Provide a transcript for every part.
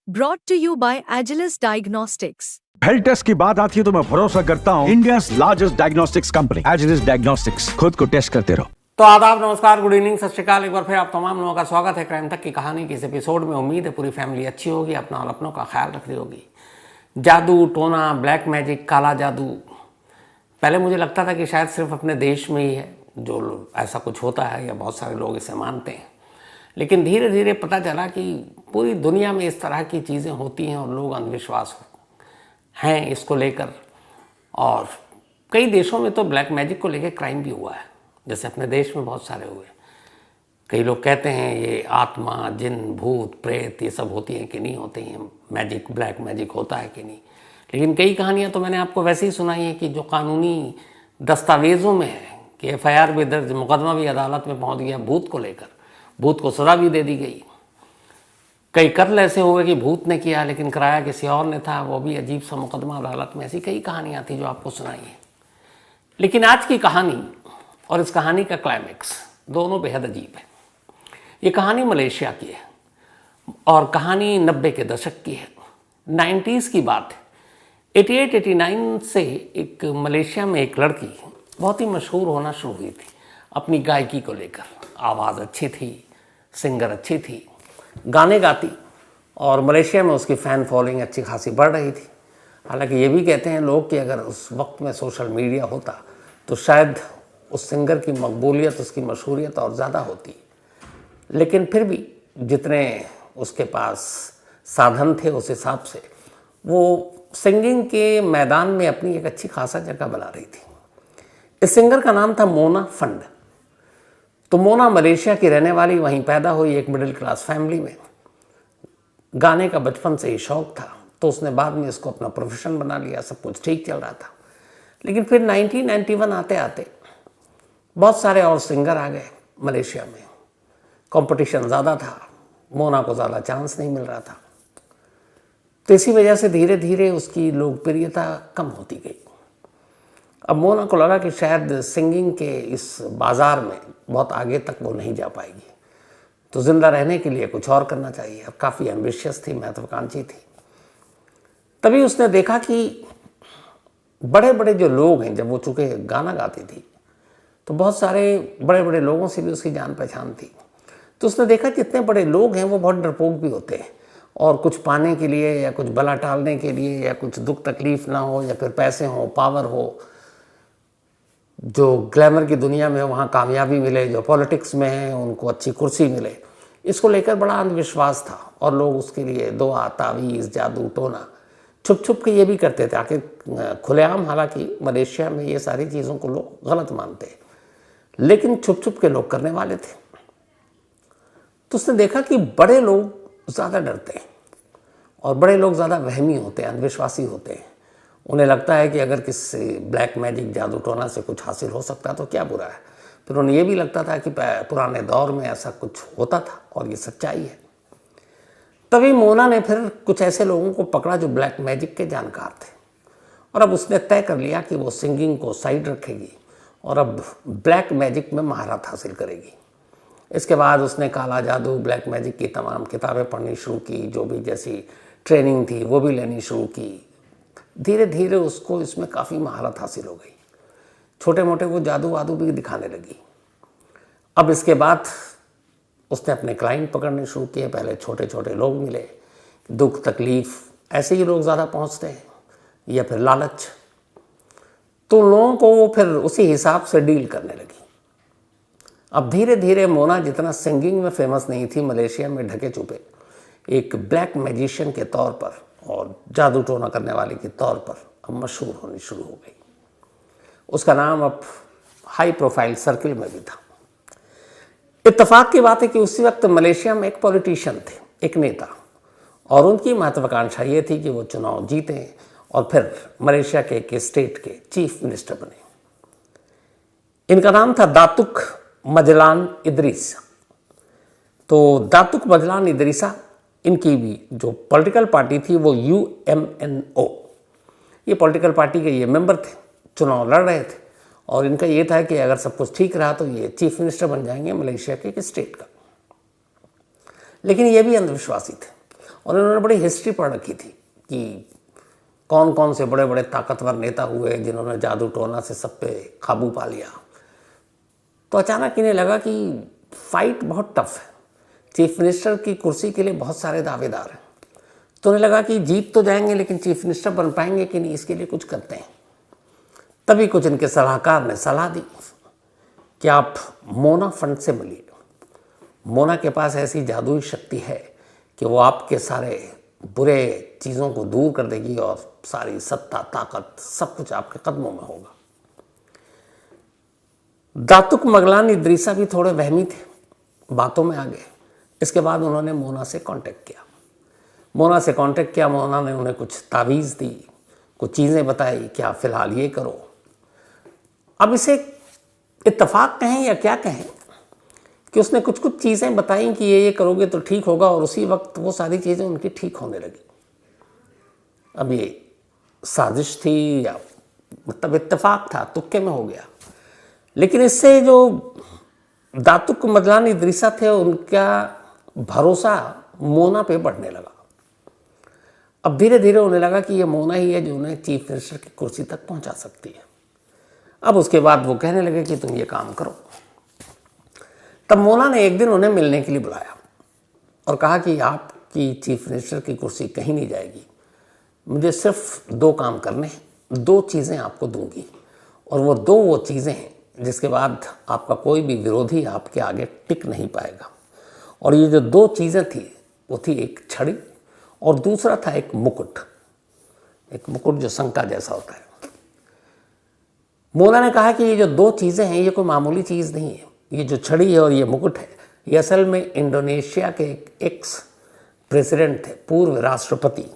Brought to you by Agilus Diagnostics. Health test की बात आती है तो मैं भरोसा करता हूँ India largest diagnostics company Agilus diagnostics. खुद को टेस्ट करते रहो। तो आदाब, नमस्कार, गुड इवनिंग, सत श्री अकाल। एक बार फिर आप तमाम लोगों का स्वागत है क्राइम तक की कहानी के इस एपिसोड में। उम्मीद है पूरी फैमिली अच्छी होगी, अपना और अपनों का ख्याल रख रही होगी। जादू टोना, ब्लैक मैजिक, काला जादू, पहले मुझे लगता था कि शायद सिर्फ अपने देश में ही है जो ऐसा कुछ होता है या बहुत सारे लोग इसे मानते हैं, लेकिन धीरे धीरे पता चला कि पूरी दुनिया में इस तरह की चीज़ें होती हैं और लोग अंधविश्वास हैं इसको लेकर। और कई देशों में तो ब्लैक मैजिक को लेकर क्राइम भी हुआ है, जैसे अपने देश में बहुत सारे हुए। कई लोग कहते हैं ये आत्मा, जिन, भूत, प्रेत ये सब होती हैं कि नहीं होती हैं, मैजिक, ब्लैक मैजिक होता है कि नहीं। लेकिन कई कहानियाँ तो मैंने आपको वैसे ही सुनाई है कि जो कानूनी दस्तावेज़ों में है कि FIR भी दर्ज, मुकदमा भी अदालत में पहुँच गया भूत को लेकर, भूत को सज़ा भी दे दी गई। कई कत्ल ऐसे हुए कि भूत ने किया लेकिन कराया किसी और ने था, वो भी अजीब सा मुकदमा अदालत में। ऐसी कई कहानियाँ थी जो आपको सुनाई है। लेकिन आज की कहानी और इस कहानी का क्लाइमेक्स दोनों बेहद अजीब है। ये कहानी मलेशिया की है और कहानी 90 के दशक की है, 90s की बात है। 88-89 से एक मलेशिया में एक लड़की बहुत ही मशहूर होना शुरू हुई थी अपनी गायकी को लेकर। आवाज़ अच्छी थी, सिंगर अच्छी थी, गाने गाती, और मलेशिया में उसकी फ़ैन फॉलोइंग अच्छी खासी बढ़ रही थी। हालांकि ये भी कहते हैं लोग कि अगर उस वक्त में सोशल मीडिया होता तो शायद उस सिंगर की मकबूलियत, उसकी मशहूरियत और ज़्यादा होती। लेकिन फिर भी जितने उसके पास साधन थे उस हिसाब से वो सिंगिंग के मैदान में अपनी एक अच्छी खासा जगह बना रही थी। इस सिंगर का नाम था मोना फंड। तो मोना मलेशिया की रहने वाली, वहीं पैदा हुई एक मिडिल क्लास फैमिली में। गाने का बचपन से ही शौक था, तो उसने बाद में इसको अपना प्रोफेशन बना लिया। सब कुछ ठीक चल रहा था। लेकिन फिर 1991 आते आते बहुत सारे और सिंगर आ गए मलेशिया में। कंपटीशन ज़्यादा था, मोना को ज़्यादा चांस नहीं मिल रहा था। तो इसी वजह से धीरे धीरे उसकी लोकप्रियता कम होती गई। अब मोना को लगा कि शायद सिंगिंग के इस बाज़ार में बहुत आगे तक वो नहीं जा पाएगी, तो ज़िंदा रहने के लिए कुछ और करना चाहिए। अब काफ़ी एम्बिशियस थी, महत्वाकांक्षी थी। तभी उसने देखा कि बड़े बड़े जो लोग हैं, जब वो चूँकि गाना गाती थी तो बहुत सारे बड़े बड़े लोगों से भी उसकी जान पहचान थी। तो उसने देखा जितने बड़े लोग हैं वो बहुत डरपोक भी होते हैं, और कुछ पाने के लिए या कुछ बला टालने के लिए या कुछ दुख तकलीफ ना हो या फिर पैसे हो, पावर हो, जो ग्लैमर की दुनिया में वहाँ कामयाबी मिले, जो पॉलिटिक्स में है उनको अच्छी कुर्सी मिले, इसको लेकर बड़ा अंधविश्वास था। और लोग उसके लिए दुआ, तावीज़, जादू टोना छुप छुप के ये भी करते थे। आखिर खुलेआम, हालांकि मलेशिया में ये सारी चीज़ों को लोग गलत मानते हैं, लेकिन छुप छुप के लोग करने वाले थे। तो उसने देखा कि बड़े लोग ज़्यादा डरते हैं और बड़े लोग ज़्यादा वहमी होते हैं, अंधविश्वासी होते हैं। उन्हें लगता है कि अगर किसी ब्लैक मैजिक, जादू टोना से कुछ हासिल हो सकता है तो क्या बुरा है। फिर उन्हें यह भी लगता था कि पुराने दौर में ऐसा कुछ होता था और ये सच्चाई है। तभी मोना ने फिर कुछ ऐसे लोगों को पकड़ा जो ब्लैक मैजिक के जानकार थे, और अब उसने तय कर लिया कि वो सिंगिंग को साइड रखेगी और अब ब्लैक मैजिक में महारत हासिल करेगी। इसके बाद उसने काला जादू, ब्लैक मैजिक की तमाम किताबें पढ़नी शुरू की, जो भी जैसी ट्रेनिंग थी वो भी लेनी शुरू की। धीरे धीरे उसको इसमें काफ़ी महारत हासिल हो गई। छोटे मोटे वो जादू वादू भी दिखाने लगी। अब इसके बाद उसने अपने क्लाइंट पकड़ने शुरू किए। पहले छोटे छोटे लोग मिले, दुख तकलीफ ऐसे ही लोग ज़्यादा पहुंचते हैं, या फिर लालच। तो लोगों को वो फिर उसी हिसाब से डील करने लगी। अब धीरे धीरे मोना जितना सिंगिंग में फेमस नहीं थी, मलेशिया में ढके छुपे एक ब्लैक मैजिशियन के तौर पर और जादू टोना करने वाले के तौर पर अब मशहूर होनी शुरू हो गई। उसका नाम अब हाई प्रोफाइल सर्किल में भी था। इत्तेफाक की बात है कि उसी वक्त मलेशिया में एक पॉलिटिशियन थे, एक नेता, और उनकी महत्वाकांक्षा ये थी कि वो चुनाव जीतें और फिर मलेशिया के एक स्टेट के चीफ मिनिस्टर बने। इनका नाम था दातुक मजलान इदरीसा। तो दातुक मजलान इदरीसा, इनकी भी जो पॉलिटिकल पार्टी थी वो UMNO, ये पॉलिटिकल पार्टी के ये मेंबर थे, चुनाव लड़ रहे थे, और इनका ये था कि अगर सब कुछ ठीक रहा तो ये चीफ मिनिस्टर बन जाएंगे मलेशिया के एक स्टेट का। लेकिन ये भी अंधविश्वासी थे और इन्होंने बड़ी हिस्ट्री पढ़ रखी थी कि कौन कौन से बड़े बड़े ताकतवर नेता हुए जिन्होंने जादू टोना से सब पे काबू पा लिया। तो अचानक इन्हें लगा कि फाइट बहुत टफ है, चीफ मिनिस्टर की कुर्सी के लिए बहुत सारे दावेदार हैं। तो उन्हें लगा कि जीत तो जाएंगे लेकिन चीफ मिनिस्टर बन पाएंगे कि नहीं, इसके लिए कुछ करते हैं। तभी कुछ इनके सलाहकार ने सलाह दी कि आप मोना फंड से मिलिए। मोना के पास ऐसी जादुई शक्ति है कि वो आपके सारे बुरे चीज़ों को दूर कर देगी और सारी सत्ता ताकत सब कुछ आपके कदमों में होगा। दातुक मगलान इदरीसा भी थोड़े वहमी थे, बातों में आ गए। इसके बाद उन्होंने मोना से कांटेक्ट किया। मोना ने उन्हें कुछ तावीज़ दी, कुछ चीज़ें बताई कि आप फिलहाल ये करो। अब इसे इत्तेफाक कहें या क्या कहें कि उसने कुछ कुछ चीज़ें बताई कि ये करोगे तो ठीक होगा, और उसी वक्त वो सारी चीज़ें उनकी ठीक होने लगी। अब ये साजिश थी या मतलब इत्तेफाक था, तुक्के में हो गया। लेकिन इससे जो दातुक मगलान इदरीसा थे उनका भरोसा मोना पे बढ़ने लगा। अब धीरे धीरे उन्हें लगा कि ये मोना ही है जो उन्हें चीफ मिनिस्टर की कुर्सी तक पहुंचा सकती है। अब उसके बाद वो कहने लगे कि तुम ये काम करो। तब मोना ने एक दिन उन्हें मिलने के लिए बुलाया और कहा कि आपकी चीफ मिनिस्टर की कुर्सी कहीं नहीं जाएगी, मुझे सिर्फ 2 काम करने हैं, 2 चीज़ें आपको दूंगी, और वो चीज़ें हैं जिसके बाद आपका कोई भी विरोधी आपके आगे टिक नहीं पाएगा। और ये जो 2 चीज़ें थी वो थी एक छड़ी और दूसरा था एक मुकुट जो शंका जैसा होता है। मोना ने कहा कि ये जो 2 चीज़ें हैं ये कोई मामूली चीज़ नहीं है। ये जो छड़ी है और ये मुकुट है, ये असल में इंडोनेशिया के एक एक्स प्रेसिडेंट थे, पूर्व राष्ट्रपति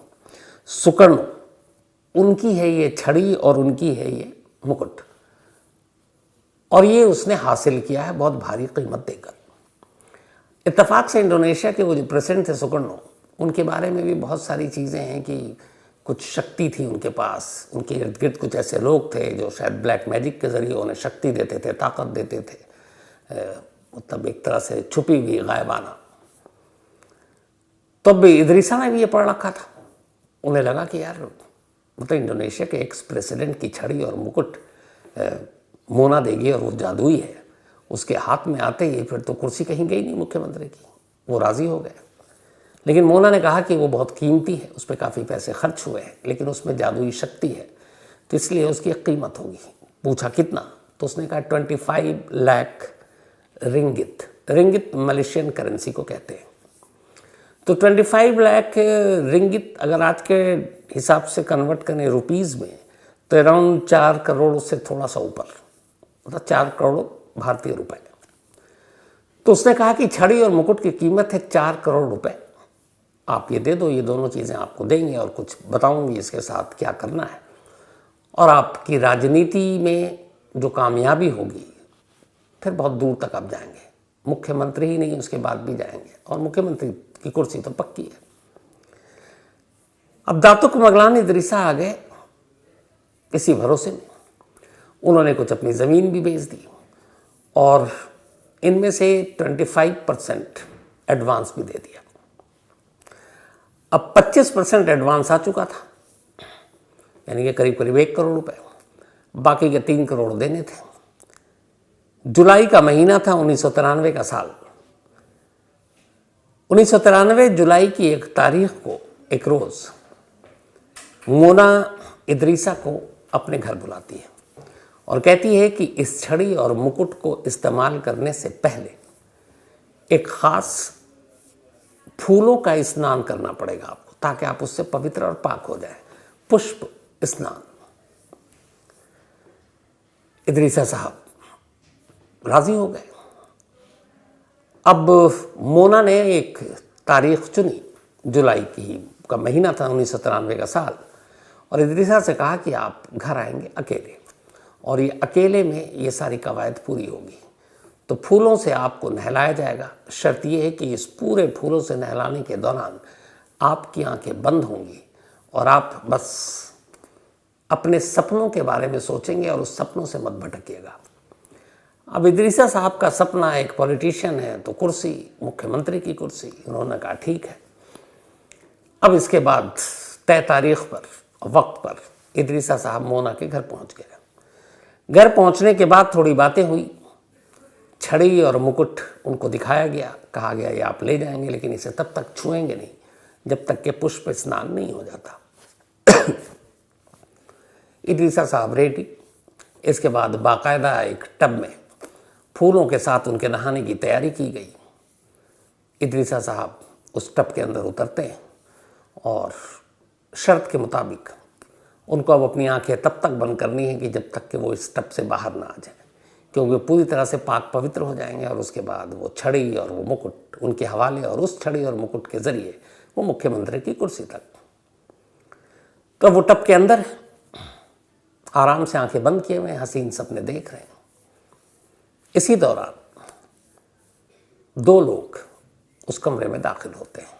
सुकर्णो, उनकी है ये छड़ी और उनकी है ये मुकुट, और ये उसने हासिल किया है बहुत भारी कीमत देकर। इत्तेफाक से इंडोनेशिया के वो जो प्रेसिडेंट थे सुकर्णो, उनके बारे में भी बहुत सारी चीज़ें हैं कि कुछ शक्ति थी उनके पास, उनके इर्द गिर्द कुछ ऐसे लोग थे जो शायद ब्लैक मैजिक के ज़रिए उन्हें शक्ति देते थे, ताकत देते थे, मतलब एक तरह से छुपी हुई गायबाना। तब भी इदरीसा ने भी ये पढ़ रखा था। उन्हें लगा कि यार मतलब इंडोनेशिया के एक्स प्रेसिडेंट की छड़ी और मुकुट मोना देगी और वो जादुई है, उसके हाथ में आते ही फिर तो कुर्सी कहीं गई नहीं मुख्यमंत्री की। वो राज़ी हो गए। लेकिन मोना ने कहा कि वो बहुत कीमती है, उस पर काफ़ी पैसे खर्च हुए हैं, लेकिन उसमें जादुई शक्ति है, तो इसलिए उसकी एक कीमत होगी। पूछा कितना, तो उसने कहा 25 लाख रिंगित मलेशियन करेंसी को कहते हैं। तो 25 लाख रिंगित अगर आज के हिसाब से कन्वर्ट करें रुपीज़ में तो अराउंड 4 करोड़ से थोड़ा सा ऊपर, मतलब 4 करोड़ भारतीय रुपए। तो उसने कहा कि छड़ी और मुकुट की कीमत है 4 करोड़ रुपए, आप ये दे दो, ये दोनों चीज़ें आपको देंगे और कुछ बताऊंगी इसके साथ क्या करना है, और आपकी राजनीति में जो कामयाबी होगी फिर बहुत दूर तक आप जाएंगे, मुख्यमंत्री ही नहीं उसके बाद भी जाएंगे, और मुख्यमंत्री की कुर्सी तो पक्की है। अब दातुक मगलान इदरीसा आ गए इसी भरोसे में। उन्होंने कुछ अपनी ज़मीन भी बेच दी और इनमें से 25% एडवांस भी दे दिया। अब 25% एडवांस आ चुका था, यानी कि करीब करीब 1 करोड़ रुपए, बाकी के 3 करोड़ देने थे। जुलाई का महीना था 1993 का साल। 1993 जुलाई की 1 तारीख को एक रोज़ मोना इदरीसा को अपने घर बुलाती है और कहती है कि इस छड़ी और मुकुट को इस्तेमाल करने से पहले एक ख़ास फूलों का स्नान करना पड़ेगा आपको, ताकि आप उससे पवित्र और पाक हो जाए, पुष्प स्नान। इदरीसा साहब राजी हो गए। अब मोना ने एक तारीख चुनी, जुलाई की का महीना था 1993 का साल, और इदरीसा से कहा कि आप घर आएंगे अकेले, और ये अकेले में ये सारी कवायद पूरी होगी, तो फूलों से आपको नहलाया जाएगा। शर्त ये है कि इस पूरे फूलों से नहलाने के दौरान आपकी आंखें बंद होंगी और आप बस अपने सपनों के बारे में सोचेंगे और उस सपनों से मत भटकिएगा। अब इदरीसा साहब का सपना, एक पॉलिटिशियन है तो कुर्सी, मुख्यमंत्री की कुर्सी। उन्होंने कहा ठीक है। अब इसके बाद तय तारीख पर, वक्त पर इदरीसा साहब मोना के घर पहुंच गए। घर पहुंचने के बाद थोड़ी बातें हुई, छड़ी और मुकुट उनको दिखाया गया, कहा गया ये आप ले जाएंगे लेकिन इसे तब तक छुएंगे नहीं जब तक कि पुष्प स्नान नहीं हो जाता। इदरीसा साहब रेडी। इसके बाद बाकायदा एक टब में फूलों के साथ उनके नहाने की तैयारी की गई। इदरीसा साहब उस टब के अंदर उतरते हैं और शर्त के मुताबिक उनको अब अपनी आंखें तब तक बंद करनी है कि जब तक कि वो इस टब से बाहर ना आ जाए, क्योंकि पूरी तरह से पाक पवित्र हो जाएंगे और उसके बाद वो छड़ी और वो मुकुट उनके हवाले और उस छड़ी और मुकुट के जरिए वो मुख्यमंत्री की कुर्सी तक। तो वो टब के अंदर आराम से आंखें बंद किए हुए हसीन सपने देख रहे हैं। इसी दौरान दो लोग उस कमरे में दाखिल होते हैं।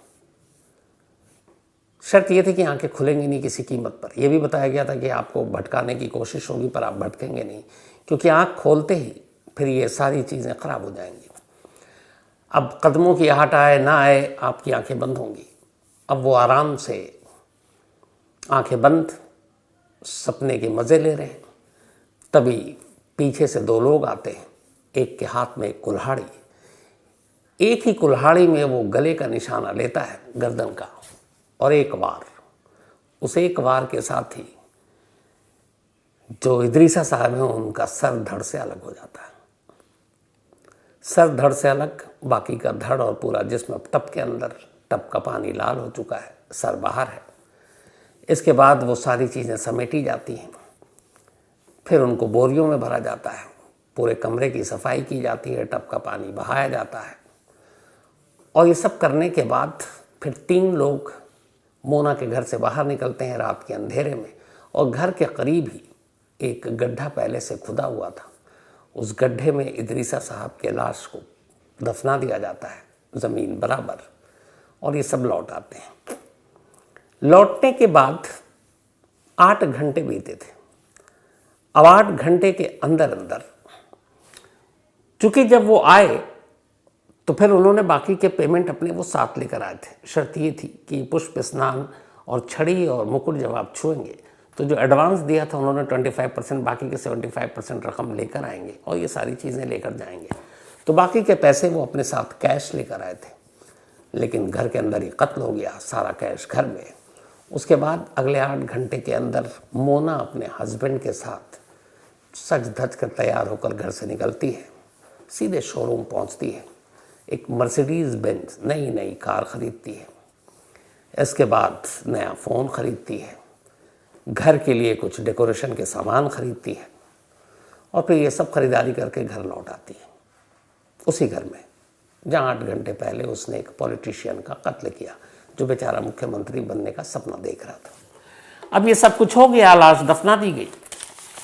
शर्त यह थी कि आंखें खुलेंगी नहीं किसी कीमत पर। यह भी बताया गया था कि आपको भटकाने की कोशिश होगी पर आप भटकेंगे नहीं, क्योंकि आंख खोलते ही फिर ये सारी चीज़ें खराब हो जाएंगी। अब कदमों की आहट आए ना आए आपकी आंखें बंद होंगी। अब वो आराम से आंखें बंद सपने के मज़े ले रहे हैं। तभी पीछे से दो लोग आते हैं। एक के हाथ में एक कुल्हाड़ी, एक ही कुल्हाड़ी में वो गले का निशाना लेता है, गर्दन का, और एक वार, उस एक वार के साथ ही जो इदरीसा साहब हैं उनका सर धड़ से अलग हो जाता है। सर धड़ से अलग, बाकी का धड़ और पूरा जिस्म टब के अंदर, टब का पानी लाल हो चुका है, सर बाहर है। इसके बाद वो सारी चीज़ें समेटी जाती हैं, फिर उनको बोरियों में भरा जाता है, पूरे कमरे की सफाई की जाती है, टब का पानी बहाया जाता है। और ये सब करने के बाद फिर तीन लोग मोना के घर से बाहर निकलते हैं रात के अंधेरे में, और घर के करीब ही एक गड्ढा पहले से खुदा हुआ था, उस गड्ढे में इदरीसा साहब के लाश को दफना दिया जाता है ज़मीन बराबर। और ये सब लौट आते हैं। लौटने के बाद 8 घंटे बीते थे। अब 8 घंटे के अंदर अंदर चूंकि जब वो आए तो फिर उन्होंने बाकी के पेमेंट अपने वो साथ लेकर आए थे। शर्त ये थी कि पुष्प स्नान और छड़ी और मुकुट जब आप छुएंगे तो जो एडवांस दिया था उन्होंने 25%, बाकी के 75% रकम लेकर आएंगे और ये सारी चीज़ें लेकर जाएंगे। तो बाकी के पैसे वो अपने साथ कैश लेकर आए थे, लेकिन घर के अंदर ही कत्ल हो गया, सारा कैश घर में। उसके बाद अगले 8 घंटे के अंदर मोना अपने हस्बैंड के साथ सज धज कर तैयार होकर घर से निकलती है, सीधे शोरूम पहुंचती है, एक मर्सिडीज़ बेंज नई कार ख़रीदती है। इसके बाद नया फ़ोन ख़रीदती है, घर के लिए कुछ डेकोरेशन के सामान ख़रीदती है, और फिर ये सब ख़रीदारी करके घर लौट आती है, उसी घर में जहाँ 8 घंटे पहले उसने एक पॉलिटिशियन का कत्ल किया, जो बेचारा मुख्यमंत्री बनने का सपना देख रहा था। अब ये सब कुछ हो गया, लाश दफना दी गई।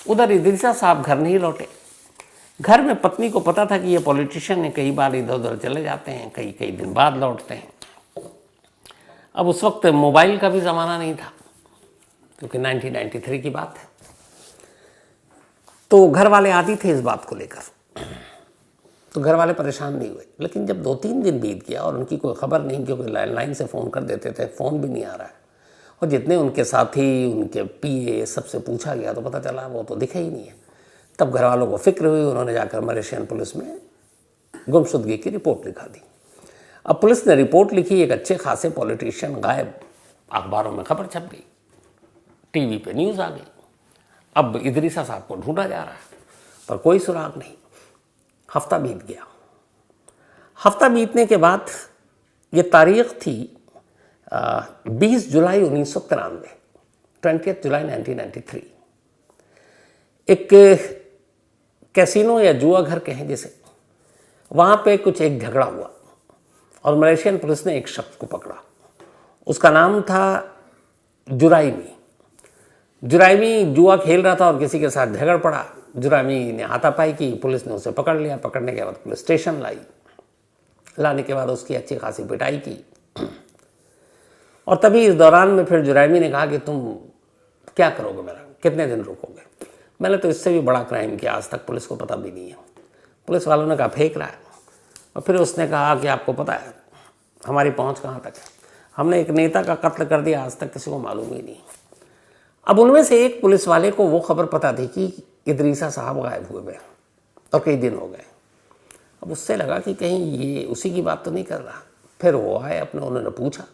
उधर इदरीसा साहब घर नहीं लौटे। घर में पत्नी को पता था कि ये पॉलिटिशियन है, कई बार इधर उधर चले जाते हैं, कई दिन बाद लौटते हैं। अब उस वक्त मोबाइल का भी ज़माना नहीं था, क्योंकि 1993 की बात है। तो घर वाले आदी थे इस बात को लेकर, तो घर वाले परेशान नहीं हुए। लेकिन जब 2-3 दिन बीत गया और उनकी कोई खबर नहीं, क्योंकि लैंडलाइन से फ़ोन कर देते थे, फ़ोन भी नहीं आ रहा है, और जितने उनके साथी, उनके पीए, सबसे पूछा गया तो पता चला वो तो दिखे ही नहीं है। तब घर वालों को फिक्र हुई, उन्होंने जाकर मलेशियन पुलिस में गुमशुदगी की रिपोर्ट लिखा दी। अब पुलिस ने रिपोर्ट लिखी, एक अच्छे खासे पॉलिटिशियन गायब, अखबारों में खबर छप गई, टीवी पे न्यूज़ आ गई। अब इदरीसा साहब को ढूंढा जा रहा है, पर कोई सुराग नहीं। हफ्ता बीत गया। हफ्ता बीतने के बाद ये तारीख थी 20 जुलाई 1993, 20 जुलाई 1993। एक कैसीनो या जुआ घर कहें जिसे, वहाँ पे कुछ एक झगड़ा हुआ और मलेशियन पुलिस ने एक शख्स को पकड़ा। उसका नाम था जुराइमी। जुराइमी जुआ खेल रहा था और किसी के साथ झगड़ पड़ा। जुराइमी ने हाथापाई की, पुलिस ने उसे पकड़ लिया। पकड़ने के बाद पुलिस स्टेशन लाई। लाने के बाद उसकी अच्छी खासी पिटाई की, और तभी इस दौरान में फिर जुराइमी ने कहा कि तुम क्या करोगे, मेरा कितने दिन रुकोगे? मैंने तो इससे भी बड़ा क्राइम किया, आज तक पुलिस को पता भी नहीं है। पुलिस वालों ने कहा फेंक रहा है। और फिर उसने कहा कि आपको पता है हमारी पहुंच कहाँ तक है? हमने एक नेता का कत्ल कर दिया, आज तक किसी को मालूम ही नहीं। अब उनमें से एक पुलिस वाले को वो खबर पता थी कि इदरीसा साहब गायब हुए हैं और कई दिन हो गए। अब उससे लगा कि कहीं ये उसी की बात तो नहीं कर रहा। फिर वो आए अपने, उन्होंने पूछा।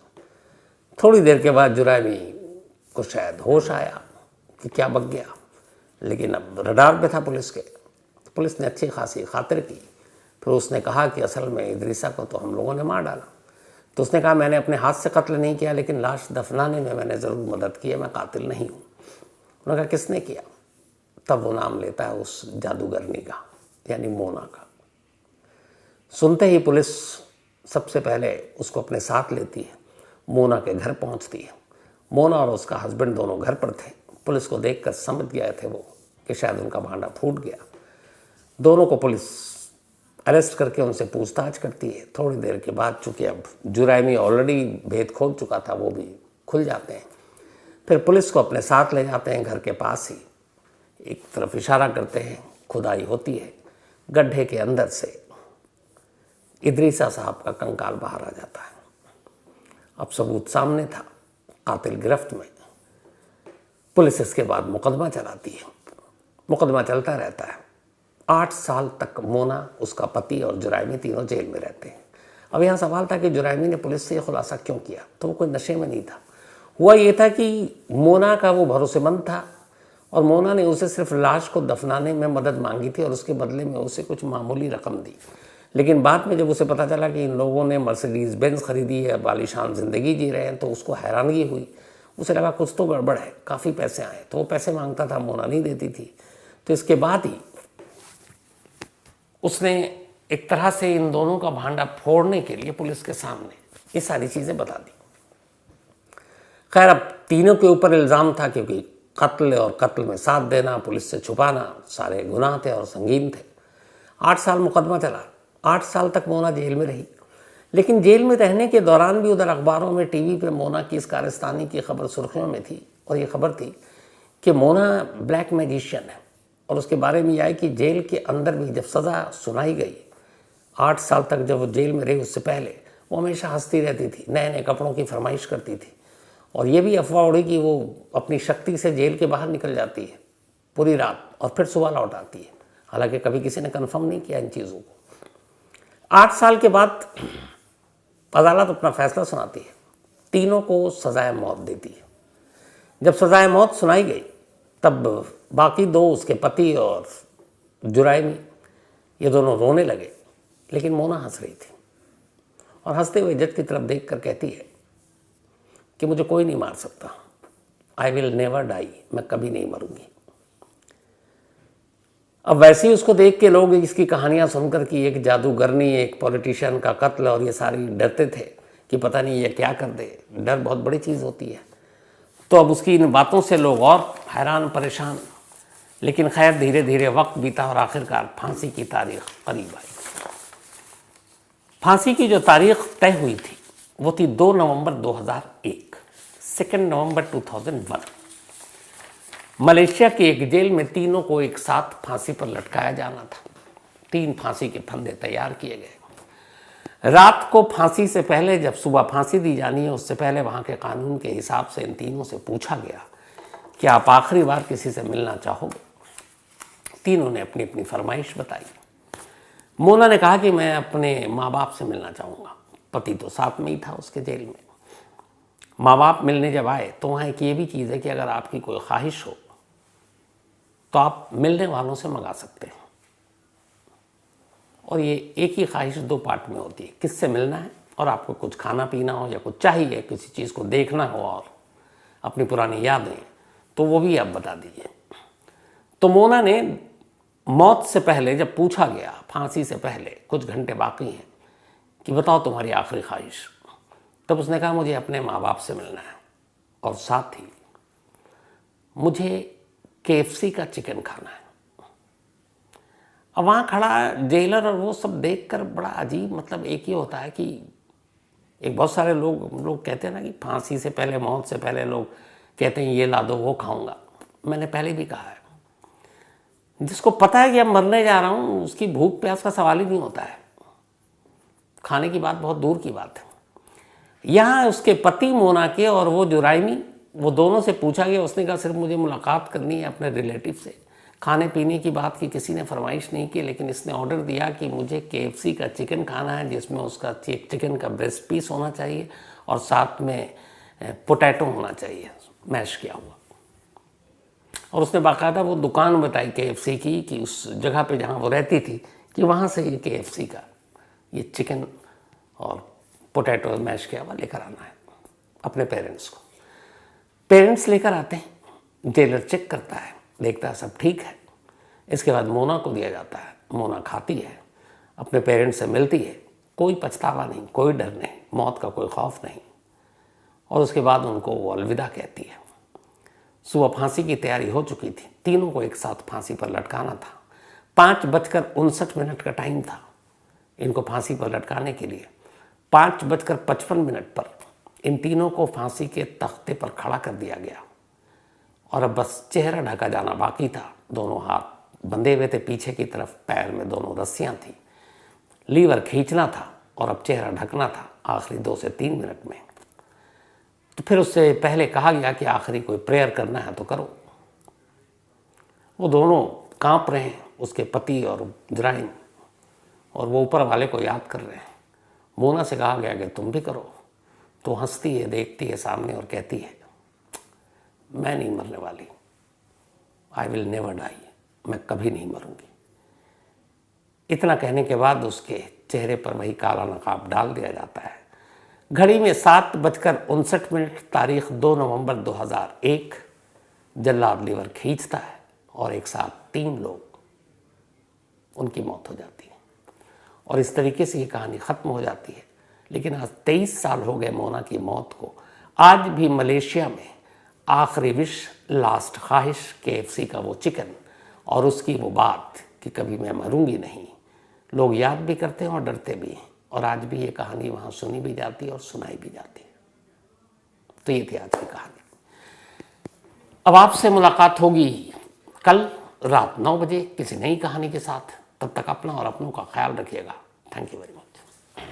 थोड़ी देर के बाद जुरैमी को शायद होश आया कि क्या बक गया, लेकिन अब रडार पे था पुलिस के, तो पुलिस ने अच्छी खासी खातिर की। फिर उसने कहा कि असल में इदरीसा को तो हम लोगों ने मार डाला। तो उसने कहा मैंने अपने हाथ से कत्ल नहीं किया, लेकिन लाश दफनाने में मैंने ज़रूर मदद की है, मैं कातिल नहीं हूँ। उन्होंने कहा किसने किया? तब वो नाम लेता है उस जादूगरनी का, यानी मोना का। सुनते ही पुलिस सबसे पहले उसको अपने साथ लेती है, मोना के घर पहुंचती है। मोना और उसका हस्बैंड दोनों घर पर थे। पुलिस को देखकर समझ गए थे वो कि शायद उनका भांडा फूट गया। दोनों को पुलिस अरेस्ट करके उनसे पूछताछ करती है। थोड़ी देर के बाद, चूंकि अब जुरैमी ऑलरेडी भेद खोल चुका था, वो भी खुल जाते हैं। फिर पुलिस को अपने साथ ले जाते हैं घर के पास ही। एक तरफ इशारा करते हैं, खुदाई होती है, गड्ढे के अंदर से इदरीसा साहब का कंकाल बाहर आ जाता है। अब सबूत सामने था, कातिल गिरफ्त में। पुलिस इसके बाद मुकदमा चलाती है। मुकदमा चलता रहता है। 8 साल तक मोना, उसका पति और जुरैमी तीनों जेल में रहते हैं। अब यहाँ सवाल था कि जुरैमी ने पुलिस से ये खुलासा क्यों किया? तो वो कोई नशे में नहीं था। हुआ ये था कि मोना का वो भरोसेमंद था और मोना ने उसे सिर्फ लाश को दफनाने में मदद मांगी थी और उसके बदले में उसे कुछ मामूली रकम दी। लेकिन बाद में जब उसे पता चला कि इन लोगों ने मर्सिडीज बेंज खरीदी है, बालिशान ज़िंदगी जी रहे हैं, तो उसको हैरानगी हुई। उसे लगा कुछ तो गड़बड़ है, काफ़ी पैसे आए। तो वो पैसे मांगता था, मोना नहीं देती थी। तो इसके बाद ही उसने एक तरह से इन दोनों का भांडा फोड़ने के लिए पुलिस के सामने ये सारी चीज़ें बता दी। खैर, अब तीनों के ऊपर इल्ज़ाम था, क्योंकि कत्ल और कत्ल में साथ देना, पुलिस से छुपाना, सारे गुनाह थे और संगीन थे। 8 साल मुकदमा चला। 8 साल तक मोना जेल में रही। लेकिन जेल में रहने के दौरान भी उधर अखबारों में, टीवी पे मोना की इस कारस्तानी की खबर सुर्खियों में थी। और ये खबर थी कि मोना ब्लैक मैजिशियन है। और उसके बारे में यह है कि जेल के अंदर भी जब सज़ा सुनाई गई, 8 साल तक जब वो जेल में रही, उससे पहले वो हमेशा हंसती रहती थी, नए नए कपड़ों की फरमाइश करती थी। और ये भी अफवाह उड़ी कि वो अपनी शक्ति से जेल के बाहर निकल जाती है पूरी रात और फिर सुबह लौट आती है। हालांकि कभी किसी ने कन्फर्म नहीं किया इन चीज़ों को। 8 साल के बाद अदालत अपना फैसला सुनाती है। तीनों को सजाए मौत देती है। जब सजाए मौत सुनाई गई, तब बाकी दो, उसके पति और जुरैमी, ये दोनों रोने लगे। लेकिन मोना हंस रही थी और हंसते हुए जज की तरफ देख कर कहती है कि मुझे कोई नहीं मार सकता, आई विल नेवर डाई, मैं कभी नहीं मरूंगी। अब वैसे ही उसको देख के लोग इसकी कहानियां सुनकर कि एक जादूगरनी, एक पॉलिटिशियन का कत्ल और ये सारी डरते थे कि पता नहीं ये क्या कर दे। डर बहुत बड़ी चीज़ होती है। तो अब उसकी इन बातों से लोग और हैरान परेशान। लेकिन खैर, धीरे धीरे वक्त बीता और आखिरकार फांसी की तारीख करीब आई। फांसी की जो तारीख तय हुई थी वो थी 2 नवंबर 2001, 2 नवंबर 2001। मलेशिया की एक जेल में तीनों को एक साथ फांसी पर लटकाया जाना था। 3 फांसी के फंदे तैयार किए गए। रात को फांसी से पहले, जब सुबह फांसी दी जानी है, उससे पहले वहाँ के कानून के हिसाब से इन तीनों से पूछा गया कि आप आखिरी बार किसी से मिलना चाहोगे। तीनों ने अपनी अपनी फरमाइश बताई। मोना ने कहा कि मैं अपने माँ बाप से मिलना चाहूँगा। पति तो साथ में ही था उसके जेल में। माँ बाप मिलने जब आए तो वहाँ एक ये भी चीज़ है कि अगर आपकी कोई ख्वाहिश हो तो आप मिलने वालों से मंगा सकते हैं। और ये एक ही ख्वाहिश 2 पार्ट में होती है, किससे मिलना है और आपको कुछ खाना पीना हो या कुछ चाहिए, किसी चीज़ को देखना हो और अपनी पुरानी यादें, तो वो भी आप बता दीजिए। तो मोना ने मौत से पहले, जब पूछा गया फांसी से पहले कुछ घंटे बाकी हैं कि बताओ तुम्हारी आखिरी ख्वाहिश, तब उसने कहा मुझे अपने माँ बाप से मिलना है और साथ ही मुझे KFC का चिकन खाना है। अब वहाँ खड़ा जेलर और वो सब देखकर बड़ा अजीब, मतलब एक ही होता है कि एक बहुत सारे लोग कहते हैं ना कि फांसी से पहले, मौत से पहले लोग कहते हैं ये ला दो वो खाऊंगा। मैंने पहले भी कहा है, जिसको पता है कि अब मरने जा रहा हूँ उसकी भूख प्यास का सवाल ही नहीं होता है। खाने की बात बहुत दूर की बात है। यहाँ उसके पति मोना के और वो जुराइमी, वो दोनों से पूछा गया। उसने कहा सिर्फ मुझे मुलाकात करनी है अपने रिलेटिव से, खाने पीने की बात की किसी ने फरमाइश नहीं की, लेकिन इसने ऑर्डर दिया कि मुझे KFC का चिकन खाना है जिसमें उसका चिकन का ब्रेस्ट पीस होना चाहिए और साथ में पोटैटो होना चाहिए मैश किया हुआ। और उसने बाकायदा वो दुकान बताई KFC की कि उस जगह पे जहाँ वो रहती थी कि वहाँ से ये KFC का ये चिकन और पोटैटो मैश किया हुआ लेकर आना है अपने पेरेंट्स को। पेरेंट्स लेकर आते हैं, जेलर चेक करता है, देखता है सब ठीक है। इसके बाद मोना को दिया जाता है। मोना खाती है, अपने पेरेंट्स से मिलती है, कोई पछतावा नहीं, कोई डर नहीं, मौत का कोई खौफ नहीं। और उसके बाद उनको वो अलविदा कहती है। सुबह फांसी की तैयारी हो चुकी थी, तीनों को एक साथ फांसी पर लटकाना था। 5:59 का टाइम था इनको फांसी पर लटकाने के लिए। 5:55 पर इन तीनों को फांसी के तख्ते पर खड़ा कर दिया गया और अब बस चेहरा ढका जाना बाकी था। दोनों हाथ बंधे हुए थे पीछे की तरफ, पैर में दोनों रस्सियां थी, लीवर खींचना था और अब चेहरा ढकना था आखिरी 2 से 3 मिनट में। तो फिर उससे पहले कहा गया कि आखिरी कोई प्रेयर करना है तो करो। वो दोनों कांप रहे हैं, उसके पति और जुराइम, और वो ऊपर वाले को याद कर रहे हैं। मोना से कहा गया कि तुम भी करो, तो हंसती है, देखती है सामने और कहती है मैं नहीं मरने वाली, आई विल नेवर डाई, मैं कभी नहीं मरूंगी। इतना कहने के बाद उसके चेहरे पर वही काला नकाब डाल दिया जाता है। घड़ी में 7:59 तारीख 2 नवंबर 2001 जल्लाद लीवर खींचता है और एक साथ 3 लोग, उनकी मौत हो जाती है। और इस तरीके से ये कहानी ख़त्म हो जाती है। लेकिन आज 23 साल हो गए मोना की मौत को। आज भी मलेशिया में आखिरी विश, लास्ट ख्वाहिश KFC का वो चिकन और उसकी वो बात कि कभी मैं मरूंगी नहीं, लोग याद भी करते हैं और डरते भी हैं। और आज भी ये कहानी वहाँ सुनी भी जाती है और सुनाई भी जाती है। तो ये थी आज की कहानी। अब आपसे मुलाकात होगी कल रात 9 बजे किसी नई कहानी के साथ। तब तक अपना और अपनों का ख्याल रखिएगा। Thank you very much.